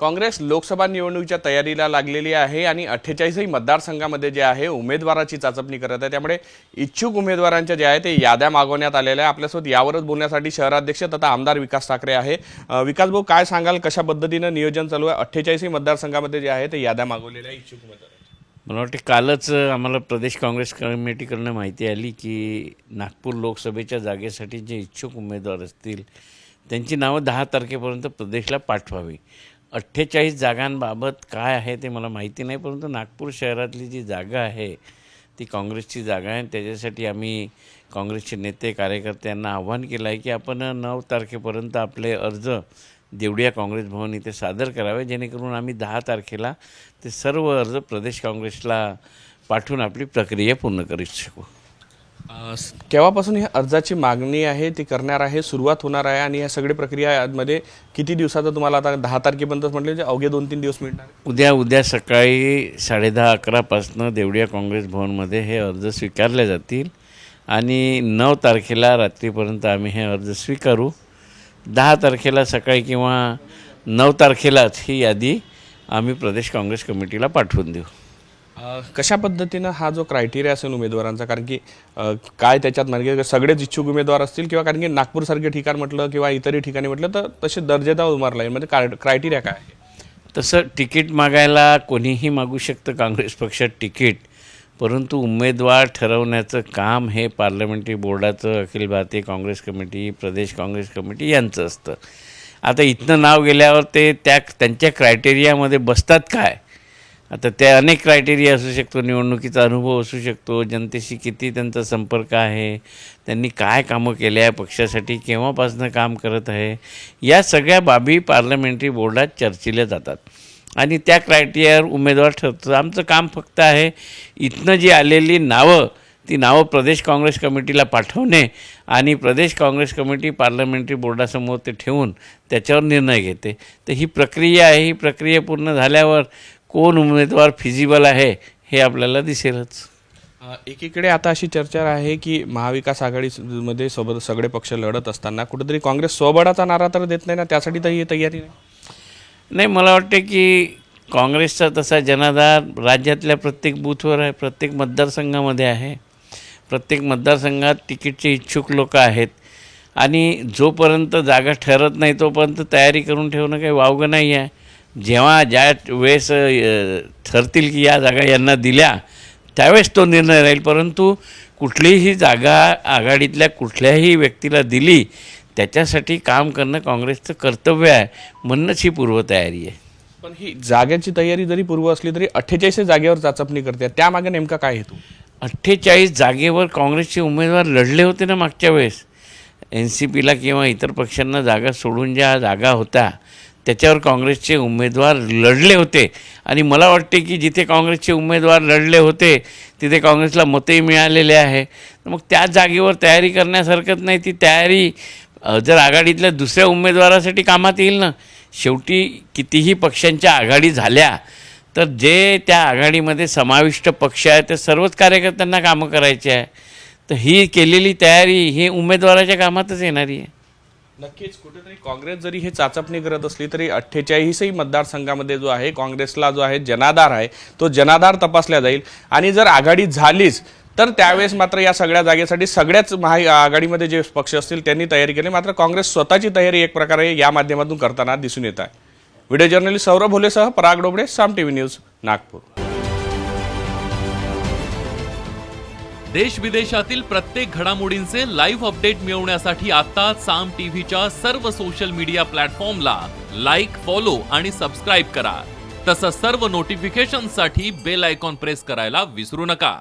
काँग्रेस लोकसभा निवडणुकीच्या तयारीला लागलेली आहे आणि 48ही मतदारसंघामध्ये जे आहे उमेदवाराची चाचपणी करत आहे। त्यामुळे इच्छुक उमेदवारांच्या जे आहे ते याद्या मागवण्यात आलेल्या आहे। आपल्यासोबत यावरच बोलण्यासाठी शहराध्यक्ष तथा आमदार विकास ठाकरे आहे। विकास भाऊ, काय सांगाल, कशा पद्धतीने नियोजन चालू आहे? 48ही मतदारसंघामध्ये जे आहे ते याद्या मागवलेल्या आहे इच्छुक उमेदवारांच्या। मला वाटतं कालच आम्हाला प्रदेश काँग्रेस कमिटीकडून माहिती आली की नागपूर लोकसभेच्या जागेसाठी जे इच्छुक उमेदवार असतील त्यांची नावं 10 तारखेपर्यंत प्रदेशला पाठवावी। 48 जागांबाबत काय आहे ते मला माहिती नाही, परंतु नागपूर शहरातली जी जागा आहे ती काँग्रेसची जागा आहे। त्याच्यासाठी आम्ही काँग्रेसचे नेते कार्यकर्त्यांना आव्हान केलं आहे की आपण 9 तारखेपर्यंत आपले अर्ज देवडिया काँग्रेस भवन इथे सादर करावे, जेणेकरून आम्ही 10 तारखेला ते सर्व अर्ज प्रदेश काँग्रेसला पाठवून आपली प्रक्रिया पूर्ण करू शकू। केव्हापासून ही अर्जाची मागणी आहे ती करणार आहे, सुरुवात होणार आहे आणि या सगळी प्रक्रियामध्ये किती दिवसाचा तुम्हाला आता 10 तारखेपर्यंत म्हटले जे अवघे 2-3 दिवस मिळणार? उद्या सकाळी 10:30-11 पासून देवडिया काँग्रेस भवनमध्ये हे अर्ज स्वीकारले जातील आणि 9 तारखेला रात्रीपर्यंत आम्ही हे अर्ज स्वीकारू। 10 तारखेला सकाळी किंवा 9 तारखेलाच ही यादी आम्ही प्रदेश काँग्रेस कमिटीला पाठवून देऊ। कशा पद्धतीनं हा जो क्रायटेरिया असेल उमेदवारांचा, कारण की काय त्याच्यात म्हणजे सगळेच इच्छुक उमेदवार असतील किंवा कारण की नागपूरसारखे ठिकाण म्हटलं किंवा इतरही ठिकाणी म्हटलं तर तसे दर्जेदार उमेदवार आहे, म्हणजे क्रायटेरिया काय आहे? तसं तिकीट मागायला कोणीही मागू शकतं काँग्रेस पक्षात तिकीट, परंतु उमेदवार ठरवण्याचं काम हे पार्लमेंटरी बोर्डाचं, अखिल भारतीय काँग्रेस कमिटी, प्रदेश काँग्रेस कमिटी यांचं असतं। आता इथनं नाव गेल्यावर ते त्यांच्या क्रायटेरियामध्ये बसतात काय? आता ते अनेक क्रायटेरिया असू शकतो, निवडणुकीचा अनुभव असू शकतो, जनतेशी किती त्यांचा संपर्क आहे, त्यांनी काय कामं केले आहे पक्षासाठी, केव्हापासून काम करत आहे, या सगळ्या बाबी पार्लमेंटरी बोर्डात चर्चिल्या जातात आणि त्या क्रायटेरियावर उमेदवार ठरतो। आमचं काम फक्त आहे इथनं जी आलेली नावं ती नावं प्रदेश काँग्रेस कमिटीला पाठवणे आणि प्रदेश काँग्रेस कमिटी पार्लमेंटरी बोर्डासमोर ते ठेवून त्याच्यावर निर्णय घेते। तर ही प्रक्रिया आहे, ही प्रक्रिया पूर्ण झाल्यावर कोण उमेदवार फिजिबल आहे हे आपल्याला दिसेलच। एकीकडे आता अशी चर्चा आहे की महाविकास आघाडीमध्ये सोबत सगळे पक्ष लढत असताना कुठेतरी काँग्रेस स्वबळाचा नारा तर देत नाही ना, त्यासाठी तर ही तयारी नाही। मला वाटते की काँग्रेसचा तसा जनाधार राज्यातल्या प्रत्येक बूथवर आहे, प्रत्येक मतदारसंघामध्ये आहे। प्रत्येक मतदारसंघात तिकीटचे इच्छुक लोक आहेत आणि जोपर्यंत जागा ठरत नाही तोपर्यंत तयारी करून ठेवणं काही वावगं नाही आहे। जेव्हा ज्या वेळेस ठरतील की या जागा यांना दिल्या त्यावेळेस तो निर्णय राहील, परंतु कुठलीही जागा आघाडीतल्या कुठल्याही व्यक्तीला दिली त्याच्यासाठी काम करणं काँग्रेसचं कर्तव्य आहे, म्हणूनच ही पूर्वतयारी आहे। पण ही जागेची तयारी जरी पूर्व असली तरी 48 जागेवर चाचपणी करते, त्यामागे नेमका काय हेतू? 48 जागेवर काँग्रेसचे उमेदवार लढले होते ना मागच्या वेळेस। NCPला किंवा इतर पक्षांना जागा सोडून ज्या जागा होत्या त्याच्यावर काँग्रेसचे उमेदवार लढले होते आणि मला वाटते की जिथे काँग्रेसचे उमेदवार लढले होते तिथे काँग्रेसला मतही मिळालेले आहे। तर मग त्या जागेवर तयारी करण्यास हरकत नाही। ती तयारी जर आघाडीतल्या दुसऱ्या उमेदवारासाठी कामात येईल ना। शेवटी कितीही पक्षांच्या आघाडी झाल्या तर जे त्या आघाडीमध्ये समाविष्ट पक्ष आहे ते सर्वच कार्यकर्त्यांना कामं करायचे आहे, तर ही केलेली तयारी ही उमेदवाराच्या कामातच येणारी आहे। नक्कीच कुठेतरी काँग्रेस जरी हे चाचपणी करत असली तरी 48ही मतदारसंघामध्ये जो आहे काँग्रेसला जो आहे जनाधार आहे तो जनाधार तपासला जाईल आणि जर आघाडी झालीच तर त्यावेळेस मात्र या सगळ्या जागेसाठी सगळ्याच आघाडीमध्ये जे पक्ष असतील त्यांनी तयारी केली, मात्र काँग्रेस स्वतःची तयारी एक प्रकारे या माध्यमातून करताना दिसून येत आहे। व्हिडिओ जर्नलिस्ट सौरभ भोलेसह पराग डोबळे, साम टीव्ही न्यूज, नागपूर। देश विदेशातील प्रत्येक घडामोडींचे लाईव्ह अपडेट मिळवण्यासाठी आता साम टीव्हीच्या सर्व सोशल मीडिया प्लॅटफॉर्मला लाईक, फॉलो आणि सबस्क्राईब करा। तसंच सर्व नोटिफिकेशनसाठी बेल आयकॉन प्रेस करायला विसरू नका।